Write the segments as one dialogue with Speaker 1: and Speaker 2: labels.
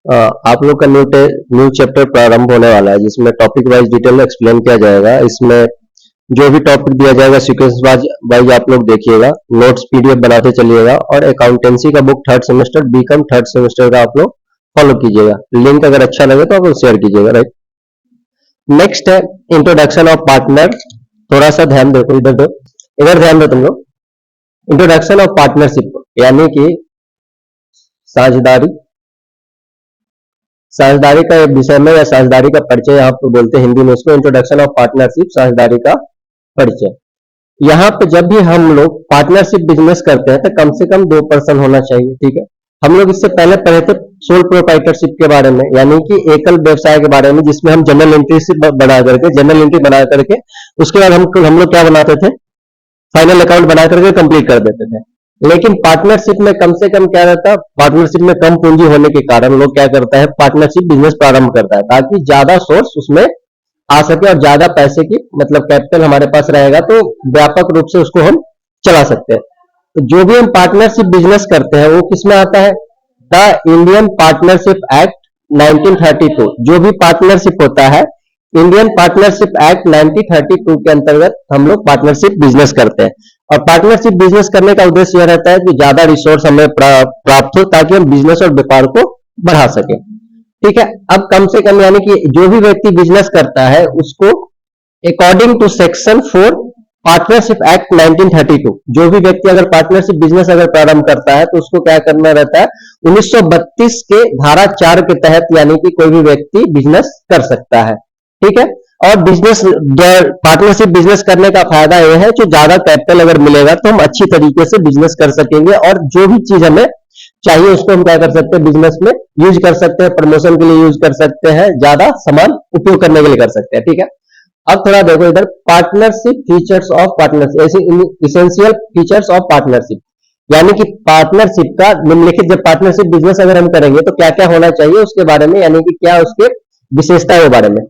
Speaker 1: आप लोग का न्यू चैप्टर प्रारंभ होने वाला है जिसमें टॉपिक वाइज डिटेल में एक्सप्लेन किया जाएगा। इसमें जो भी टॉपिक दिया जाएगा सीक्वेंस वाइज आप लोग देखिएगा, नोट्स पीडीएफ बनाते चलिएगा और अकाउंटेंसी का book third semester BCom third semester का आप लोग फॉलो कीजिएगा। लिंक अगर अच्छा लगे तो आप लोग शेयर कीजिएगा। राइट, नेक्स्ट है इंट्रोडक्शन ऑफ पार्टनर। थोड़ा सा ध्यान दो, इधर ध्यान दो तुम लोग। इंट्रोडक्शन ऑफ पार्टनरशिप यानी कि साझेदारी साझेदारी का एक विषय में या साझेदारी का परिचय आप तो बोलते हैं हिंदी में इसको। इंट्रोडक्शन ऑफ पार्टनरशिप, साझेदारी का परिचय। यहाँ पे जब भी हम लोग पार्टनरशिप बिजनेस करते हैं तो कम से कम 2 पर्सन होना चाहिए। ठीक है, हम लोग इससे पहले पढ़े थे सोल प्रोप्राइटरशिप के बारे में, यानी कि एकल व्यवसाय के बारे में, जिसमें हम जनरल एंट्री बना करके उसके बाद हम लोग क्या बनाते थे, फाइनल अकाउंट बना करके कंप्लीट कर देते थे। लेकिन पार्टनरशिप में कम से कम क्या रहता है, पार्टनरशिप में कम पूंजी होने के कारण लोग क्या करता है, पार्टनरशिप बिजनेस प्रारंभ करता है ताकि ज्यादा सोर्स उसमें आ सके और ज्यादा पैसे की मतलब कैपिटल हमारे पास रहेगा तो व्यापक रूप से उसको हम चला सकते हैं। तो जो भी हम पार्टनरशिप बिजनेस करते हैं वो किसमें आता है, द इंडियन पार्टनरशिप एक्ट 1932। जो भी पार्टनरशिप होता है इंडियन पार्टनरशिप एक्ट 1932 के अंतर्गत हम लोग पार्टनरशिप बिजनेस करते हैं। और पार्टनरशिप बिजनेस करने का उद्देश्य यह रहता है कि ज्यादा रिसोर्स हमें प्राप्त हो ताकि हम बिजनेस और व्यापार को बढ़ा सके। ठीक है, अब कम से कम यानी कि जो भी व्यक्ति बिजनेस करता है उसको according to section 4 partnership act 1932, जो भी व्यक्ति अगर पार्टनरशिप बिजनेस अगर प्रारंभ करता है तो उसको क्या करना रहता है, 1932 के धारा 4 के तहत यानी कि कोई भी व्यक्ति बिजनेस कर सकता है। ठीक है, और बिजनेस पार्टनरशिप बिजनेस करने का फायदा यह है जो ज्यादा कैपिटल अगर मिलेगा तो हम अच्छी तरीके से बिजनेस कर सकेंगे और जो भी चीज हमें चाहिए उसको हम क्या कर सकते हैं, बिजनेस में यूज कर सकते हैं, प्रमोशन के लिए यूज कर सकते हैं, ज्यादा सामान उपयोग करने के लिए कर सकते हैं। ठीक है, अब थोड़ा देखो इधर, partnership features of partnership, essential features of partnership, यानी कि पार्टनरशिप का निम्नलिखित, जब पार्टनरशिप बिजनेस अगर हम करेंगे तो क्या क्या होना चाहिए उसके बारे में, यानी कि क्या उसके विशेषता है बारे में।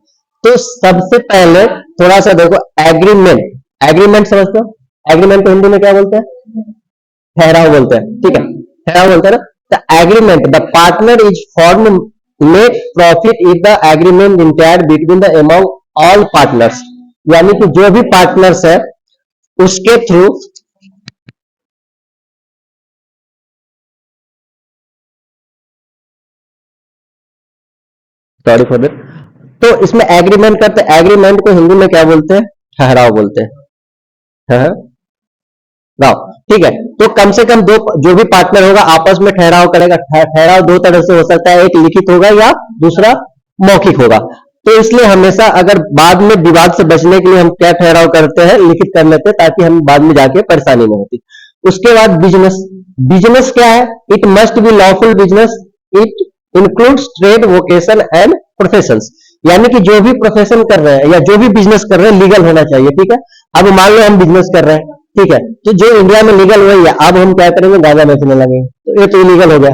Speaker 1: तो सबसे पहले थोड़ा सा देखो, एग्रीमेंट। एग्रीमेंट समझते हो, एग्रीमेंट को हिंदी में क्या बोलते हैं, ठहराव बोलते हैं। ठीक है, ठहराव बोलते हैं ना। The agreement, the partner is form make profit is the agreement entire between the among all partners, यानी कि जो भी पार्टनर्स है उसके थ्रू सॉरी फॉर दैट, तो इसमें एग्रीमेंट करते, एग्रीमेंट को हिंदी में क्या बोलते हैं, ठहराव बोलते हैं, ठहराव। ठीक है, तो कम से कम दो, जो भी पार्टनर होगा आपस में ठहराव करेगा। ठहराव 2 तरह से हो सकता है, एक लिखित होगा या दूसरा मौखिक होगा। तो इसलिए हमेशा अगर बाद में विवाद से बचने के लिए हम क्या ठहराव करते हैं, लिखित कर लेते हैं ताकि हम बाद में जाके परेशानी में होती। उसके बाद बिजनेस। बिजनेस क्या है, it must be lawful business, it includes trade, vocation and professions, यानी कि जो भी प्रोफेशन कर रहे हैं या जो भी बिजनेस कर रहे हैं लीगल होना चाहिए। ठीक है, अब मान लो हम बिजनेस कर रहे हैं, ठीक है, तो जो इंडिया में लीगल वही है, अब हम क्या करेंगे, गांजा बेचने लगेंगे तो ये तो इलीगल हो गया,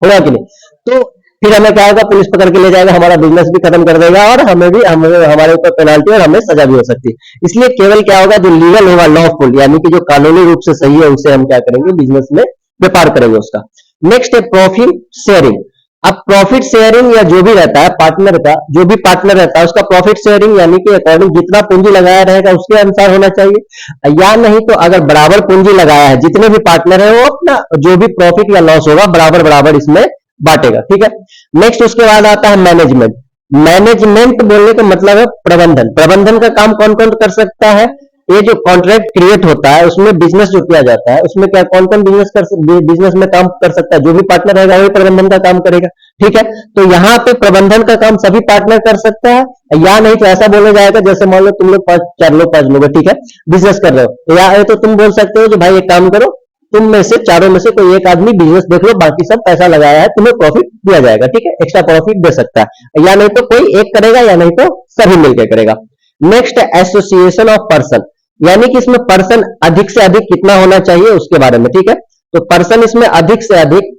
Speaker 1: होगा कि नहीं। तो फिर हमें क्या होगा, पुलिस पकड़ के ले जाएगा, हमारा बिजनेस भी खत्म कर देगा और हमें भी हमारे ऊपर पेनाल्टी और हमें सजा भी हो सकती है। इसलिए केवल क्या होगा, जो लीगल होगा, लॉफुल, यानी कि जो कानूनी रूप से सही है उसे हम क्या करेंगे, बिजनेस में व्यापार करेंगे उसका। नेक्स्ट है प्रॉफिट शेयरिंग। अब प्रॉफिट शेयरिंग या जो भी रहता है पार्टनर का, जो भी पार्टनर रहता है उसका प्रॉफिट शेयरिंग यानी कि अकॉर्डिंग जितना पूंजी लगाया रहेगा उसके अनुसार होना चाहिए, या नहीं तो अगर बराबर पूंजी लगाया है, जितने भी पार्टनर है वो अपना जो भी प्रॉफिट या लॉस होगा बराबर बराबर इसमें बांटेगा। ठीक है, नेक्स्ट उसके बाद आता है मैनेजमेंट। मैनेजमेंट बोलने का मतलब है प्रबंधन। प्रबंधन का काम कौन कौन कर सकता है, ये जो कॉन्ट्रैक्ट क्रिएट होता है उसमें बिजनेस जो किया जाता है उसमें क्या कौन कौन बिजनेस में काम कर सकता है, जो भी पार्टनर रहेगा वही प्रबंधन का काम करेगा। ठीक है, तो यहाँ पे प्रबंधन का काम सभी पार्टनर कर सकता है, या नहीं तो ऐसा बोला जाएगा, जैसे मान लो तुम लोग 4 लोग है, ठीक है, बिजनेस कर रहे हो, या तो तुम बोल सकते हो कि भाई एक काम करो, तुम में से चारों में से कोई एक आदमी बिजनेस देख लो, बाकी सब पैसा लगाया है, तुम्हें प्रॉफिट दिया जाएगा। ठीक है, एक्स्ट्रा प्रॉफिट दे सकता है, या नहीं तो कोई एक करेगा या नहीं तो सभी मिलकर करेगा। नेक्स्ट है एसोसिएशन ऑफ पर्सन, यानी कि इसमें पर्सन अधिक से अधिक कितना होना चाहिए उसके बारे में। ठीक है, तो पर्सन इसमें अधिक से अधिक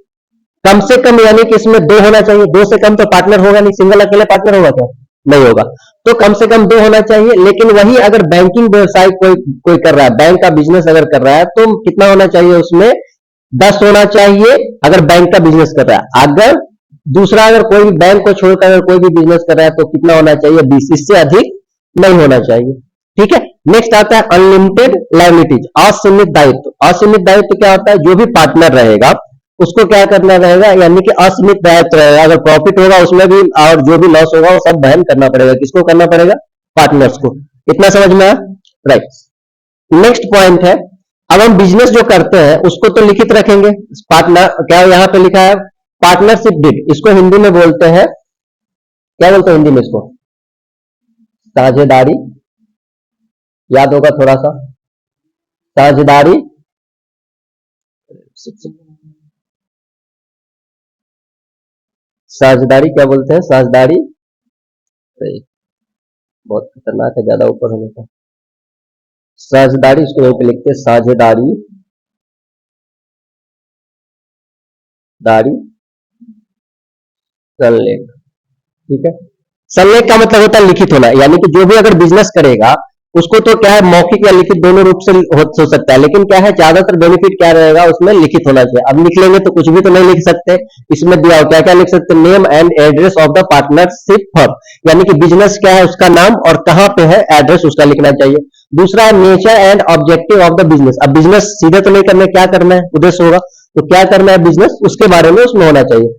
Speaker 1: कम से कम, यानी कि इसमें 2 होना चाहिए। 2 से कम तो पार्टनर होगा नहीं, सिंगल अकेले पार्टनर होगा क्या, नहीं होगा, तो कम से कम 2 होना चाहिए। लेकिन वही अगर बैंकिंग व्यवसाय कोई कर रहा है, बैंक का बिजनेस अगर कर रहा है तो कितना होना चाहिए उसमें, 10 होना चाहिए अगर बैंक का बिजनेस कर रहा है। अगर दूसरा, अगर कोई भी बैंक को छोड़कर अगर कोई भी बिजनेस कर रहा है तो कितना होना चाहिए? 20, इससे अधिक नहीं होना चाहिए। ठीक है। नेक्स्ट आता है अनलिमिटेड लायबिलिटीज, असीमित दायित्व। असीमित दायित्व क्या होता है? जो भी पार्टनर रहेगा उसको क्या करना रहेगा, यानी कि असीमित दायित्व रहेगा। अगर प्रॉफिट होगा उसमें भी और जो भी लॉस होगा वो सब वहन करना पड़ेगा। किसको करना पड़ेगा? पार्टनर्स को। इतना समझ में आया? राइट। नेक्स्ट पॉइंट है, अब हम बिजनेस जो करते हैं उसको तो लिखित रखेंगे। पार्टनर क्या यहां पे लिखा है? Partnership deed. इसको हिंदी में बोलते हैं, क्या बोलते हैं हिंदी में इसको? साझेदारी। याद होगा थोड़ा सा, साझेदारी। साझेदारी क्या बोलते हैं? साझेदारी। बहुत खतरनाक है ज्यादा ऊपर होने का। साझेदारी, इसको यहीं पे लिखते हैं, साझेदारी दारी संलेख। ठीक है। संलेख का मतलब होता है लिखित होना, यानी कि जो भी अगर बिजनेस करेगा उसको तो क्या है, मौखिक या लिखित दोनों रूप से हो सकता है, लेकिन क्या है ज्यादातर बेनिफिट क्या रहेगा उसमें? लिखित होना चाहिए। अब लिख लेंगे तो कुछ भी तो नहीं लिख सकते। इसमें दिया होता है, क्या लिख सकते? Name and address of the partnership firm, यानी कि बिजनेस क्या है उसका नाम और कहां पे है एड्रेस उसका लिखना चाहिए। दूसरा, nature and objective of the business. अब बिजनेस सीधे तो नहीं करना, क्या करना है? उद्देश्य होगा, तो क्या करना है बिजनेस, उसके बारे में उसमें होना चाहिए।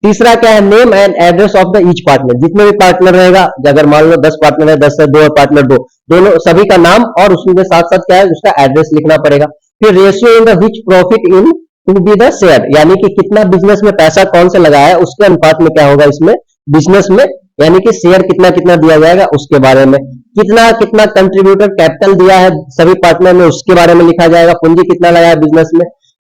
Speaker 1: तीसरा क्या है? Name and address of the each partner. जितने भी पार्टनर रहेगा, अगर मान लो 10 पार्टनर है, 10 से 2 पार्टनर 2, दोनों सभी का नाम और उसके साथ साथ क्या है उसका एड्रेस लिखना पड़ेगा। फिर ratio in the which profit in to be the share, यानी कि कितना बिजनेस में पैसा कौन से लगाया है उसके अनुपात में क्या होगा इसमें बिजनेस में, यानी कि शेयर कितना कितना दिया जाएगा उसके बारे में। कितना कितना कंट्रीब्यूटर कैपिटल दिया है सभी पार्टनर में उसके बारे में लिखा जाएगा। पूंजी कितना लगा है बिजनेस में।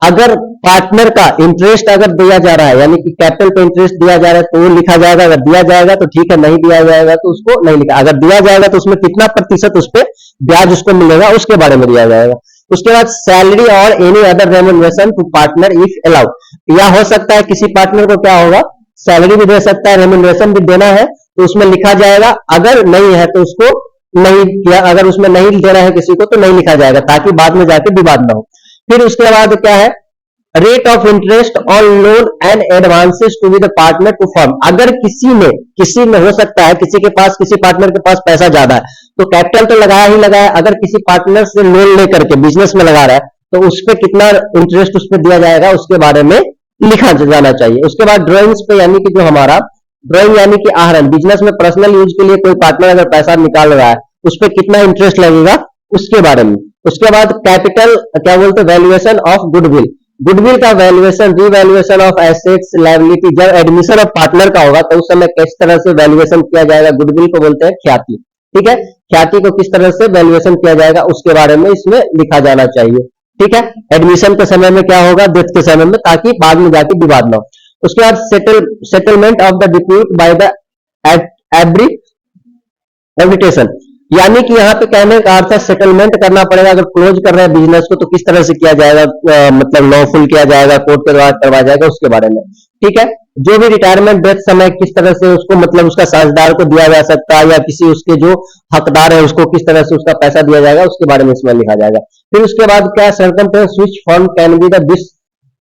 Speaker 1: अगर पार्टनर का इंटरेस्ट अगर दिया जा रहा है, यानी कि कैपिटल पे इंटरेस्ट दिया जा रहा है तो वो लिखा जाएगा। अगर दिया जाएगा तो ठीक है, नहीं दिया जाएगा तो उसको नहीं लिखा। अगर दिया जाएगा तो उसमें कितना प्रतिशत उस पर ब्याज उसको मिलेगा उसके बारे में दिया जाएगा। उसके बाद सैलरी और any other remuneration to partner if allowed, या हो सकता है किसी पार्टनर को क्या होगा, सैलरी भी दे सकता है, रेम्युनरेशन भी देना है तो उसमें लिखा जाएगा। अगर नहीं है तो उसको नहीं किया, अगर उसमें नहीं देना है किसी को तो नहीं लिखा जाएगा, ताकि बाद में जाके विवाद ना हो। फिर उसके बाद क्या है? Rate of interest on loan and advances to be the partner to firm. अगर किसी में हो सकता है किसी के पास, किसी पार्टनर के पास पैसा ज्यादा है तो कैपिटल तो लगाया ही लगाया, अगर किसी पार्टनर से लोन लेकर के बिजनेस में लगा रहा है तो उस पर कितना इंटरेस्ट उस पर दिया जाएगा उसके बारे में लिखा जाना चाहिए। उसके बाद ड्रॉइंग्स पे, यानी कि जो हमारा ड्रॉइंग यानी कि आहरण, बिजनेस में पर्सनल यूज के लिए कोई पार्टनर अगर पैसा निकाल रहा है उस पर कितना इंटरेस्ट लगेगा उसके बारे में। उसके बाद कैपिटल क्या बोलते हैं? Valuation of goodwill. गुडविल का valuation, revaluation of assets liability, जब एडमिशन ऑफ पार्टनर का होगा तो उस समय किस तरह से वैल्यूएशन किया जाएगा? गुडविल को बोलते हैं ख्याति। ठीक है। ख्याति को किस तरह से वैल्यूएशन किया जाएगा उसके बारे में इसमें लिखा जाना चाहिए। ठीक है। एडमिशन के समय में क्या होगा, डेथ के समय में, ताकि बाद में जाके विवाद ना हो। उसके बाद settlement of the dispute by the arbitration, यानी कि यहाँ पे कहने का अर्थ है सेटलमेंट करना पड़ेगा। अगर क्लोज कर रहे हैं बिजनेस को तो किस तरह से किया जाएगा, मतलब लॉफुल किया जाएगा, कोर्ट के द्वारा करवाया जाएगा उसके बारे में। ठीक है। जो भी रिटायरमेंट डेथ समय किस तरह से उसको, मतलब उसका साझेदार को दिया जा सकता है या किसी उसके जो हकदार है उसको किस तरह से उसका पैसा दिया जाएगा उसके बारे में इसमें लिखा जाएगा। फिर उसके बाद क्या, circumstance which firm can be the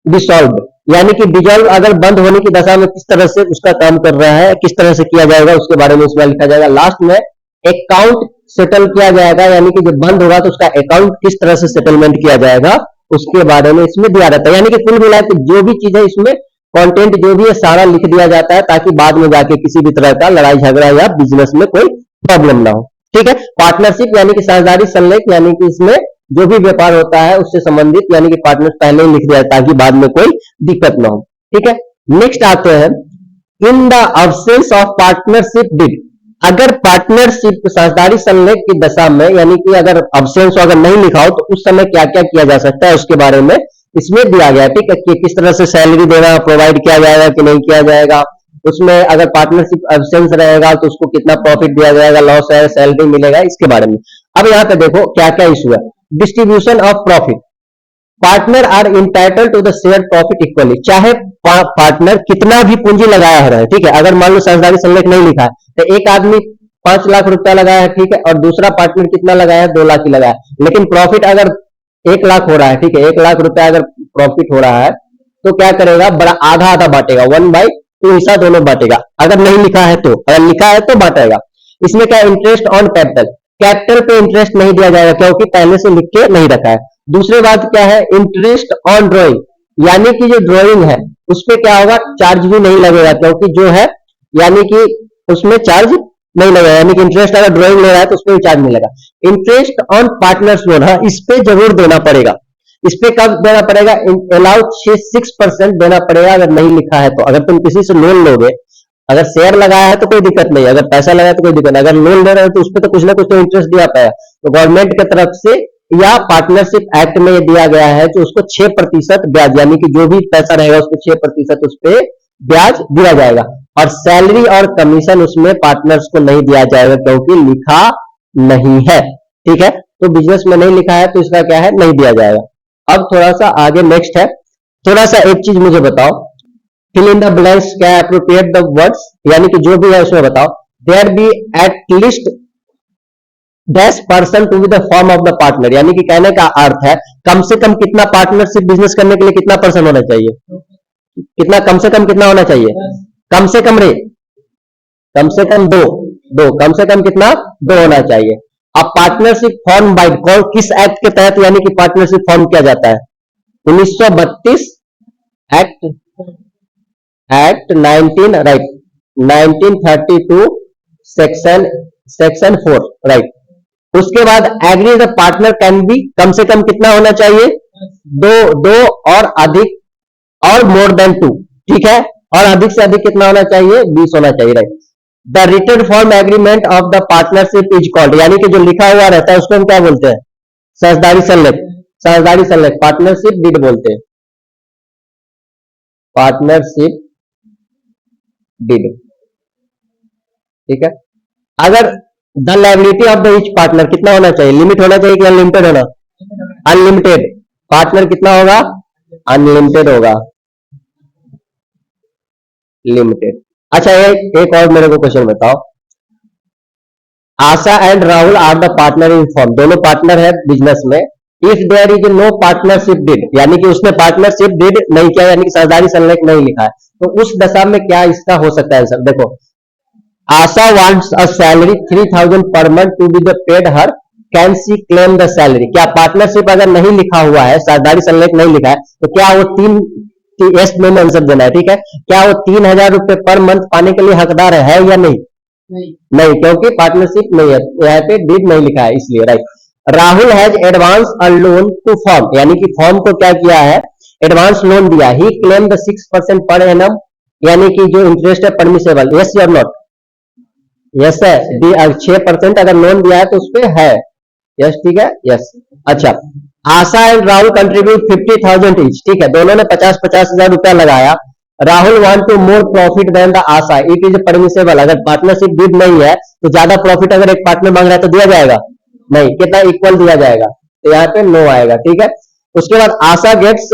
Speaker 1: dissolved, यानी कि डिजॉल्व अगर बंद होने की दशा में किस तरह से उसका काम कर रहा है, किस तरह से किया जाएगा उसके बारे में इसमें लिखा जाएगा। लास्ट में अकाउंट सेटल किया जाएगा, यानी कि जब बंद होगा तो उसका अकाउंट किस तरह से सेटलमेंट किया जाएगा उसके बारे में इसमें दिया रहता है। यानी कि कुल मिला के जो भी चीज है इसमें कंटेंट जो भी है सारा लिख दिया जाता है, ताकि बाद में जाके किसी भी तरह का लड़ाई झगड़ा या बिजनेस में कोई प्रॉब्लम ना हो। ठीक है। पार्टनरशिप यानी कि साझेदारी संलेख, यानी कि इसमें जो भी व्यापार होता है उससे संबंधित, यानी कि पार्टनर पहले ही लिख दिया ताकि बाद में कोई दिक्कत ना हो। ठीक है। नेक्स्ट आते हैं, in the absence of partnership deed, अगर पार्टनरशिप साझेदारी संलेख की दशा में, यानी कि अगर अब्सेंस अगर नहीं लिखा हो तो उस समय क्या क्या किया जा सकता है उसके बारे में इसमें दिया गया। ठीक है। कि किस तरह से सैलरी देना प्रोवाइड किया जाएगा कि नहीं किया जाएगा, उसमें अगर पार्टनरशिप अब्सेंस रहेगा तो उसको कितना प्रॉफिट दिया जाएगा, लॉस है, सैलरी मिलेगा, इसके बारे में। अब यहाँ पे देखो क्या क्या इशू है। Distribution of profit, partner are entitle to the share profit equally, चाहे पार्टनर कितना भी पूंजी लगाया है। ठीक है। अगर मान लो साझेदारी संलेख नहीं लिखा है तो एक आदमी 5 लाख रुपया लगाया है, ठीक है, और दूसरा पार्टनर कितना लगाया है, 2 लाख ही लगाया है, लेकिन प्रॉफिट अगर 1 लाख हो रहा है, ठीक है, 1 लाख रुपया अगर प्रॉफिट हो रहा है तो क्या करेगा, बड़ा आधा आधा बांटेगा, 1/2 तो हिस्सा दोनों बांटेगा। अगर नहीं लिखा है तो, अगर लिखा है तो बांटेगा। इसमें क्या, इंटरेस्ट ऑन कैपिटल, कैपिटल पे इंटरेस्ट नहीं दिया जाएगा क्योंकि पहले से लिख के नहीं रखा है। दूसरी बात क्या है, इंटरेस्ट ऑन ड्रॉइंग, यानी कि जो ड्राइंग है उस पे क्या होगा, चार्ज भी नहीं लगेगा क्योंकि जो है यानी कि उसमें चार्ज नहीं लगेगा, यानी कि इंटरेस्ट अगर ड्राइंग ले रहा है तो उसमें भी चार्ज नहीं लगा। इंटरेस्ट ऑन पार्टनर्स लोन, हाँ इस पे जरूर देना पड़ेगा। इस पे कब देना पड़ेगा, अलाउड 6% देना पड़ेगा अगर नहीं लिखा है तो। अगर तुम किसी से लोन लोगे, अगर शेयर लगाया है तो कोई दिक्कत नहीं, अगर पैसा लगाया तो कोई दिक्कत नहीं, अगर लोन ले रहे हो तो उस पर तो कुछ ना कुछ तो इंटरेस्ट दिया पाया। तो गवर्नमेंट की तरफ से या पार्टनरशिप एक्ट में ये दिया गया है कि उसको 6% ब्याज, यानी कि जो भी पैसा रहेगा उसको 6% उस पर ब्याज दिया जाएगा। और सैलरी और कमीशन उसमें पार्टनर्स को नहीं दिया जाएगा क्योंकि लिखा नहीं है। ठीक है, तो बिजनेस में नहीं लिखा है तो इसका क्या है, नहीं दिया जाएगा। अब थोड़ा सा आगे नेक्स्ट है, थोड़ा सा एक चीज मुझे बताओ, फिल इन द ब्लैंक्स, क्या अप्रोप्रिएट द वर्ड्स, यानी कि जो भी है उसमें बताओ। There be at least dash person to be the firm of the partner, यानी कि कहने का अर्थ है कम से कम कितना पार्टनरशिप बिजनेस करने के लिए कितना पर्सन होना चाहिए, कितना कम से कम कितना होना चाहिए, कम से कम रे, कम से कम दो कम से कम कितना, दो होना चाहिए। अब पार्टनरशिप फॉर्म बाय कौन, किस एक्ट के तहत यानी कि पार्टनरशिप फॉर्म किया जाता है, 1932 एक्ट 19 राइट, 1932 सेक्शन 4 राइट। उसके बाद agree the partner can be, कम से कम कितना होना चाहिए, दो और अधिक, और मोर देन 2, ठीक है, और अधिक से अधिक कितना होना चाहिए, 20 होना चाहिए right. The written form agreement of the partnership is called, यानी कि जो लिखा हुआ रहता है उसको हम क्या बोलते हैं, साझेदारी संलेख, साझेदारी संलेख पार्टनरशिप डीड बोलते हैं, पार्टनरशिप डीड। ठीक है, अगर the liability of the each partner कितना होना चाहिए, लिमिट होना चाहिए कि अनलिमिटेड होना, अनलिमिटेड, पार्टनर कितना होगा, अनलिमिटेड होगा, लिमिटेड। अच्छा एक और मेरे को क्वेश्चन बताओ, Asha and Rahul are the partner in firm, दोनों पार्टनर है बिजनेस में। If there is no partnership deed, यानी कि उसने पार्टनरशिप डीड नहीं किया, यानी कि साझेदारी संलेख नहीं लिखा है, तो उस दशा में क्या इसका हो सकता है आंसर, देखो आशा wants a salary 3000 per month to be the paid her, can she claim the salary, क्या पार्टनरशिप अगर नहीं लिखा हुआ है, साझेदारी संलेख नहीं लिखा है, तो क्या वो तीन एस में आंसर देना है, ठीक है, क्या वो 3000 रुपए पर मंथ पाने के लिए हकदार है या नहीं, नहीं क्योंकि पार्टनरशिप नहीं है, यहाँ पे डीड नहीं लिखा है इसलिए right. Rahul has advance a loan to firm, यानी कि फॉर्म को क्या किया है, एडवांस लोन दिया, ही क्लेम द 6% पर एनम, यानी कि जो इंटरेस्ट है परमिसेबल, यस और नॉट, यस है, 6% अगर लोन दिया है तो उस पर है, यस ठीक है, यस। अच्छा, Asha and Rahul contribute 50,000 each, ठीक है, दोनों ने 50-50 हजार रुपया लगाया। Rahul want to more profit than the Asha, it is permissible, अगर पार्टनरशिप डीड नहीं है तो ज्यादा प्रॉफिट अगर एक पार्टनर मांग रहा है तो दिया जाएगा नहीं, कितना इक्वल दिया जाएगा, तो यहाँ पे नो आएगा, ठीक है। उसके बाद Asha gets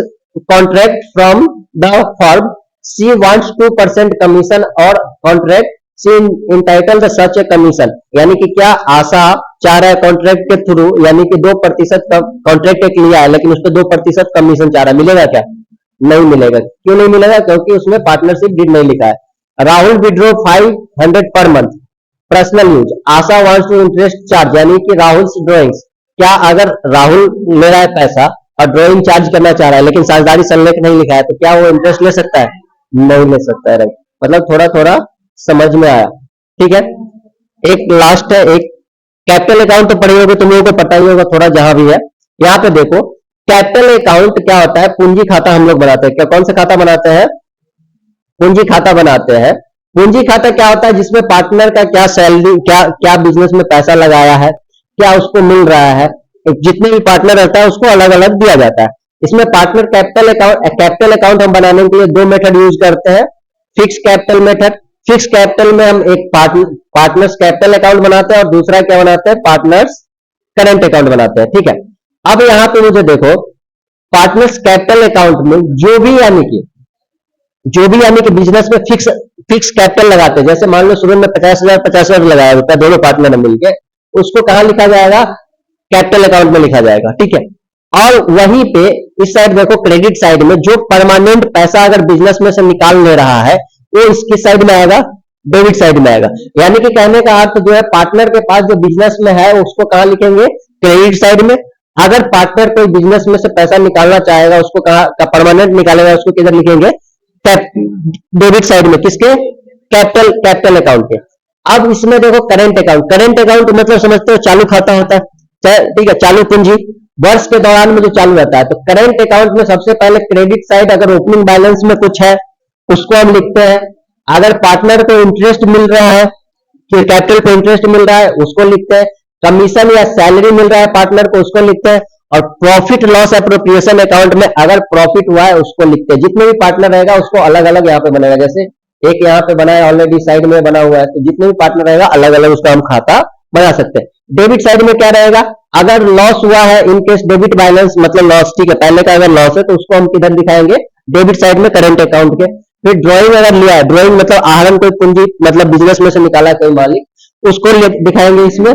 Speaker 1: contract from the firm, she wants 2% commission और contract she entitle the such a commission, यानी कि क्या आशा चाह रहा है कॉन्ट्रैक्ट के थ्रू, यानी कि 2% का कॉन्ट्रैक्ट एक लिया है लेकिन उस पर 2% कमीशन चाह रहा है, मिलेगा क्या, नहीं मिलेगा, क्यों नहीं मिलेगा, क्योंकि उसमें पार्टनरशिप डीड नहीं लिखा है। Rahul withdraw 500 per month personal use, Asha wants to interest charge, यानी कि राहुल ड्रॉइंग्स, क्या अगर राहुल ले रहा है पैसा और ड्रॉइंग चार्ज करना चाह रहा है लेकिन साझेदारी संलेख नहीं लिखा है, तो क्या वो इंटरेस्ट ले सकता है, नहीं ले सकता है राइट, मतलब थोड़ा थोड़ा समझ में आया, ठीक है। एक लास्ट है, एक कैपिटल अकाउंट तो पढ़े होगे, तुम लोगों को पता ही होगा थोड़ा जहां भी है। यहाँ पे देखो कैपिटल अकाउंट क्या होता है, पूंजी खाता हम लोग बनाते हैं, क्या कौन सा खाता बनाते हैं, पूंजी खाता बनाते हैं। पूंजी खाता क्या होता है, जिसमें पार्टनर का क्या सैलरी, क्या बिजनेस में पैसा लगाया है, क्या उसको मिल रहा है, जितने भी पार्टनर रहता है उसको अलग अलग दिया जाता है। इसमें पार्टनर कैपिटल अकाउंट हम बनाने के लिए दो मेथड यूज करते हैं, fix capital method, fix capital में हम एक पार्टनर्स कैपिटल अकाउंट बनाते हैं और दूसरा क्या बनाते हैं, पार्टनर्स करंट अकाउंट बनाते हैं, ठीक है। अब यहां पे मुझे देखो पार्टनर्स कैपिटल अकाउंट में जो भी यानी कि बिजनेस में फिक्स कैपिटल लगाते हैं, जैसे मान लो शुरू में 50,000 लगाया रुपया दोनों पार्टनर ने मिलकर, उसको कहां लिखा जाएगा, कैपिटल अकाउंट में लिखा जाएगा, ठीक है। और वहीं पे इस साइड देखो क्रेडिट साइड में जो परमानेंट पैसा अगर बिजनेस में से निकाल ले रहा है वो इसकी साइड में आएगा, डेबिट साइड में आएगा। यानी कि कहने का अर्थ जो है, पार्टनर के पास जो बिजनेस में है उसको कहां लिखेंगे, क्रेडिट साइड में। अगर पार्टनर कोई बिजनेस में से पैसा निकालना चाहेगा, उसको कहा परमानेंट निकालेगा, उसको किधर लिखेंगे, डेबिट साइड में, किसके, कैपिटल अकाउंट के। अब इसमें देखो करंट अकाउंट मतलब समझते हो चालू खाता होता है, ठीक है, चालू पूंजी वर्ष के दौरान में जो चालू रहता है। तो करंट अकाउंट में सबसे पहले क्रेडिट साइड, अगर ओपनिंग बैलेंस में कुछ है उसको हम लिखते हैं। अगर पार्टनर को इंटरेस्ट मिल रहा है, कैपिटल पे इंटरेस्ट मिल रहा है, उसको लिखते हैं। कमीशन या सैलरी मिल रहा है पार्टनर को, उसको लिखते हैं। और प्रॉफिट लॉस एप्रोप्रिएशन अकाउंट में अगर प्रॉफिट हुआ है उसको लिखते हैं। जितने भी पार्टनर रहेगा उसको अलग अलग यहाँ पे बनेगा, जैसे एक यहाँ पे बना है ऑलरेडी, साइड में बना हुआ है, तो जितने भी पार्टनर रहेगा अलग अलग उसका हम खाता बना सकते हैं। डेबिट साइड में क्या रहेगा, अगर लॉस हुआ है, इन केस डेबिट बैलेंस मतलब लॉस, ठीक है, पहले का अगर लॉस है तो उसको हम किधर दिखाएंगे, डेबिट साइड में, करंट अकाउंट के। फिर ड्रॉइंग अगर लिया है, ड्रॉइंग मतलब आहरण कोई पूंजी मतलब बिजनेस में से निकाला है कोई मालिक, उसको दिखाएंगे इसमें।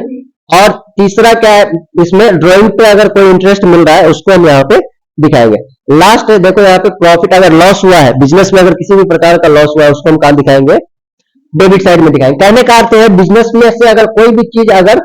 Speaker 1: और तीसरा क्या है, इसमें ड्रॉइंग पे अगर कोई इंटरेस्ट मिल रहा है उसको हम यहाँ पे दिखाएंगे। लास्ट देखो यहाँ पे प्रॉफिट, अगर लॉस हुआ है बिजनेस में, अगर किसी भी प्रकार का लॉस हुआ है उसको हम कहां दिखाएंगे, डेबिट साइड में दिखाएंगे। कहने का अर्थ है बिजनेस में से अगर कोई भी चीज अगर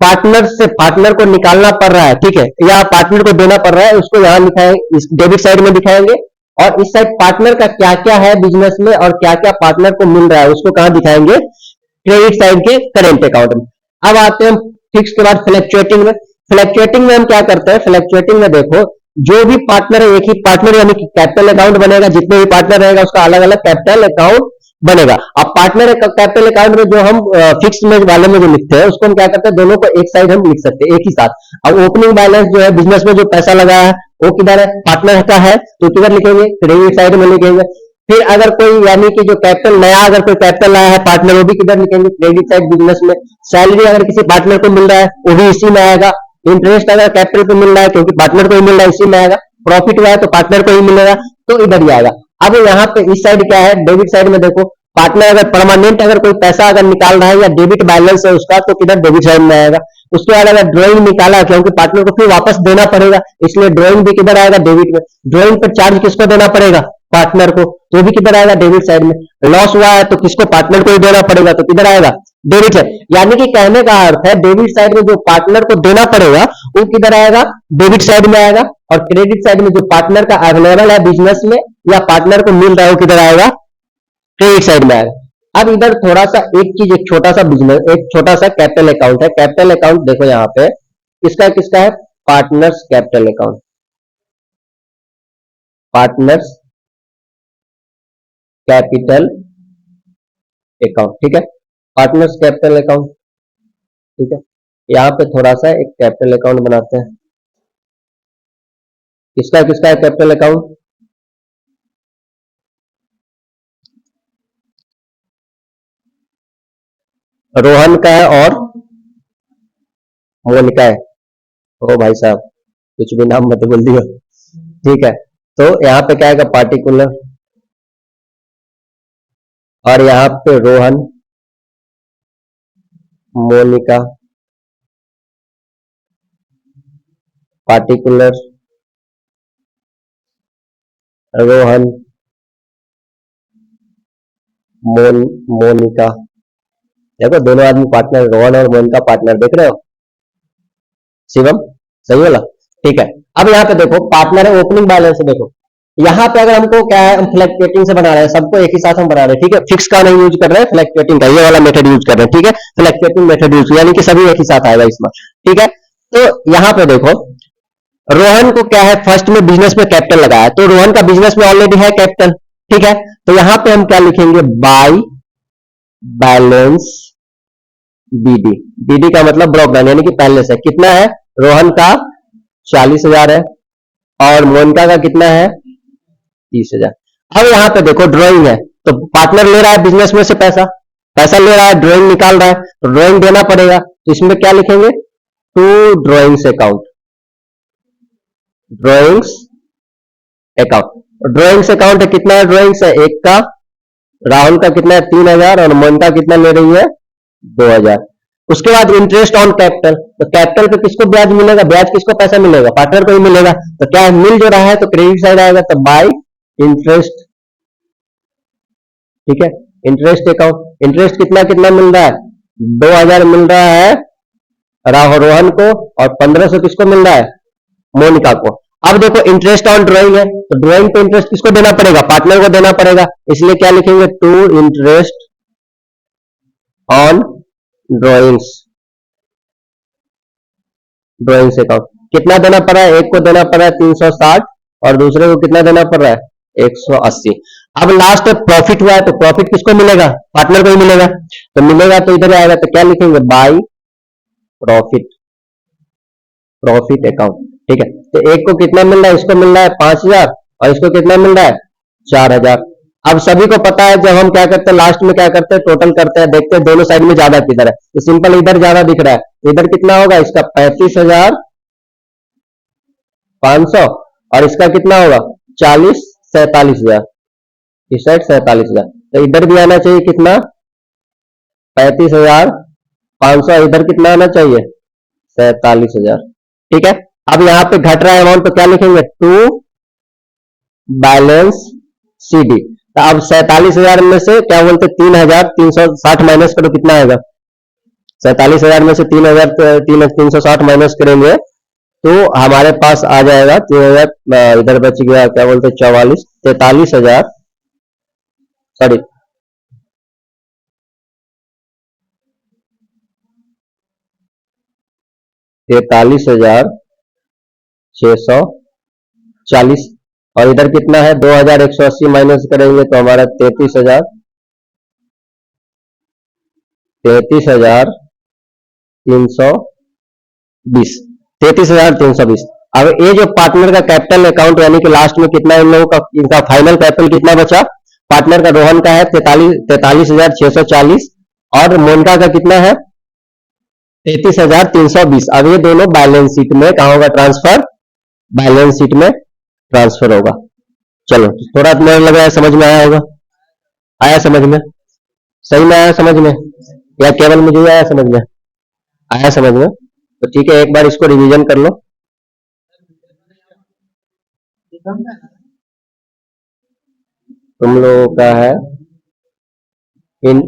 Speaker 1: पार्टनर को निकालना पड़ रहा है, ठीक है, या पार्टनर को देना पड़ रहा है, उसको यहाँ दिखाएंगे, इस डेबिट साइड में दिखाएंगे। और इस साइड पार्टनर का क्या क्या है बिजनेस में और क्या क्या पार्टनर को मिल रहा है उसको कहां दिखाएंगे, क्रेडिट साइड के करंट अकाउंट में। अब आते हैं फिक्स के बाद फ्लक्चुएटिंग में। फ्लक्चुएटिंग में हम क्या करते हैं, फ्लक्चुएटिंग में देखो जो भी पार्टनर है, एक ही पार्टनर यानी कि कैपिटल अकाउंट बनेगा, जितने भी पार्टनर रहेगा उसका अलग अलग कैपिटल अकाउंट बनेगा। अब पार्टनर कैपिटल अकाउंट में जो हम फिक्स में वाले में जो लिखते हैं उसको हम क्या करते हैं, दोनों को एक साइड हम लिख सकते हैं एक ही साथ। अब ओपनिंग बैलेंस जो है बिजनेस में जो पैसा लगा है वो किधर है, पार्टनर का है, तो किधर लिखेंगे, क्रेडिट साइड में लिखेंगे। फिर अगर कोई यानी कि जो कैपिटल नया, अगर कोई कैपिटल आया है पार्टनर, वो भी किधर लिखेंगे, क्रेडिट साइड बिजनेस में। सैलरी अगर किसी पार्टनर को मिल रहा है वो भी इसी में आएगा। इंटरेस्ट अगर कैपिटल पे मिल रहा है क्योंकि पार्टनर को ही मिल रहा है, इसी में आएगा। प्रॉफिट हुआ है तो पार्टनर को ही मिलेगा, तो इधर ही आएगा। अब यहाँ पे इस साइड क्या है, डेबिट साइड में देखो पार्टनर अगर परमानेंट अगर कोई पैसा अगर निकाल रहा है या डेबिट बैलेंस है उसका, तो किधर, डेबिट साइड में आएगा। उसके बाद अगर ड्राइंग निकाला है क्योंकि पार्टनर को फिर वापस देना पड़ेगा, इसलिए ड्राइंग भी किधर आएगा, डेबिट में। ड्राइंग पर चार्ज किसको देना पड़ेगा, पार्टनर को, तो भी किधर आएगा, डेबिट साइड में। लॉस हुआ है तो किसको, पार्टनर को ही देना पड़ेगा, तो किधर आएगा, डेबिट साइड। यानी कि कहने का अर्थ है डेबिट साइड में जो पार्टनर को देना पड़ेगा वो किधर आएगा, डेबिट साइड में आएगा। और क्रेडिट साइड में जो पार्टनर का अवेलेबल है बिजनेस में या पार्टनर को मिल रहा है वो किधर आएगा, क्रेडिट साइड में आएगा। अब इधर थोड़ा सा एक चीज, एक छोटा सा बिजनेस, एक छोटा सा कैपिटल अकाउंट है। कैपिटल अकाउंट देखो यहाँ पे किसका किसका है, partners capital account, partners capital account, ठीक है, पार्टनर्स कैपिटल अकाउंट, ठीक है। यहाँ पे थोड़ा सा एक कैपिटल अकाउंट बनाते हैं। किसका किसका है कैपिटल अकाउंट, रोहन का है और मोनिका है। ओ भाई साहब कुछ भी नाम मत बोल दियो, ठीक है। तो यहाँ पे क्या आएगा, पार्टिकुलर, और यहाँ पे रोहन, मोनिका, पार्टिकुलर, रोहन, मोनिका। देखो दोनों आदमी पार्टनर, रोहन और मोनिका पार्टनर, देख रहे हो शिवम, सही बोला, ठीक है। अब यहाँ पे देखो पार्टनर है, ओपनिंग बैलेंस है। देखो यहाँ पे अगर हमको क्या है, हम फ्लक्चुएटिंग से बना रहे हैं, सबको एक ही साथ हम बना रहे हैं, ठीक है। फिक्स का नहीं यूज कर रहे हैं, फ्लक्चुएटिंग का ये वाला मेथड यूज कर रहे हैं, ठीक है। फ्लक्चुएटिंग मेथड यूज, यानी कि सभी एक ही साथ आएगा इसमें, ठीक है। तो यहाँ पे देखो रोहन को क्या है, फर्स्ट में बिजनेस में कैपिटल लगाया, तो रोहन का बिजनेस में ऑलरेडी है कैपिटल, ठीक है। तो यहाँ पे हम क्या लिखेंगे, बाय बैलेंस बीडी। बीडी का मतलब ब्रॉक डाउन, यानी कि पहले से कितना है, रोहन का 40,000 है और मोनिका का कितना है, 30,000। अब यहाँ पे देखो ड्राइंग है, तो पार्टनर ले रहा है बिजनेस में से पैसा, पैसा ले रहा है, ड्राइंग निकाल रहा है, तो ड्राइंग देना पड़ेगा, तो इसमें क्या लिखेंगे, to drawings account, drawings account. Drawings account है, कितना है ड्राइंग्स है, एक का, राहुल का कितना है 3,000 और मोनिका कितना ले रही है 2,000। उसके बाद इंटरेस्ट ऑन कैपिटल, तो कैपिटल पे किसको ब्याज मिलेगा, ब्याज किसको पैसा मिलेगा, पार्टनर को ही मिलेगा। तो क्या मिल जो रहा है तो क्रेडिट साइड आएगा, तो बाय इंटरेस्ट ठीक है। इंटरेस्ट अकाउंट, इंटरेस्ट कितना कितना मिल रहा है, 2000 मिल रहा है रोहन को, और 1500 किसको मिल रहा है, मोनिका को। अब देखो इंटरेस्ट ऑन ड्राइंग है, तो ड्राइंग पे इंटरेस्ट किसको देना पड़ेगा, पार्टनर को देना पड़ेगा, इसलिए क्या लिखेंगे, to interest on drawings, drawings account. कितना देना पड़ रहा है, एक को देना पड़ रहा है 360 और दूसरे को कितना देना पड़ रहा है 180। अब लास्ट में प्रॉफिट हुआ है, तो प्रॉफिट किसको मिलेगा, पार्टनर को ही मिलेगा, तो मिलेगा तो इधर आएगा, तो क्या लिखेंगे, बाई प्रॉफिट, प्रॉफिट अकाउंट। ठीक है, तो एक को कितना मिल रहा है, इसको मिल रहा है 5000 और इसको कितना मिल रहा है 4000। अब सभी को पता है जब हम क्या करते हैं, लास्ट में क्या करते हैं, टोटल करते हैं, देखते हैं दोनों साइड में ज्यादा किधर है, तो सिंपल इधर ज्यादा दिख रहा है, तो इधर कितना होगा, इसका 35,500 और इसका कितना होगा 47,000, इस साइड 47,000, तो इधर भी आना चाहिए कितना 35,500, इधर कितना आना चाहिए 47,000। ठीक है, अब यहाँ पे घट रहा है अमाउंट, तो क्या लिखेंगे, टू बैलेंस सी डी। तो अब 47,000 में से क्या बोलते 3,360 माइनस करो, कितना आएगा, 47,000 में से 3,360 माइनस करेंगे तो हमारे पास आ जाएगा 3,000, इधर बच गया क्या बोलते 44, 43,000, सॉरी 43,640, और इधर कितना है 2,180 माइनस करेंगे तो हमारा 33,320, 33,320। अब ये जो पार्टनर का कैपिटल अकाउंट यानी कि लास्ट में कितना इन लोगों का, इनका फाइनल कैपिटल कितना बचा, पार्टनर का रोहन का है 43,640 और मोनिका का कितना है 33,320। अब ये दोनों बैलेंस शीट में कहा होगा ट्रांसफर, बैलेंस शीट में ट्रांसफर होगा। चलो थोड़ा मुझे लग रहा है समझ में आया होगा, आया समझ में, सही में आया समझ में, या केवल मुझे ही आया समझ में, आया समझ में, तो ठीक है एक बार इसको रिवीजन कर लो। तुम लोगों का है इन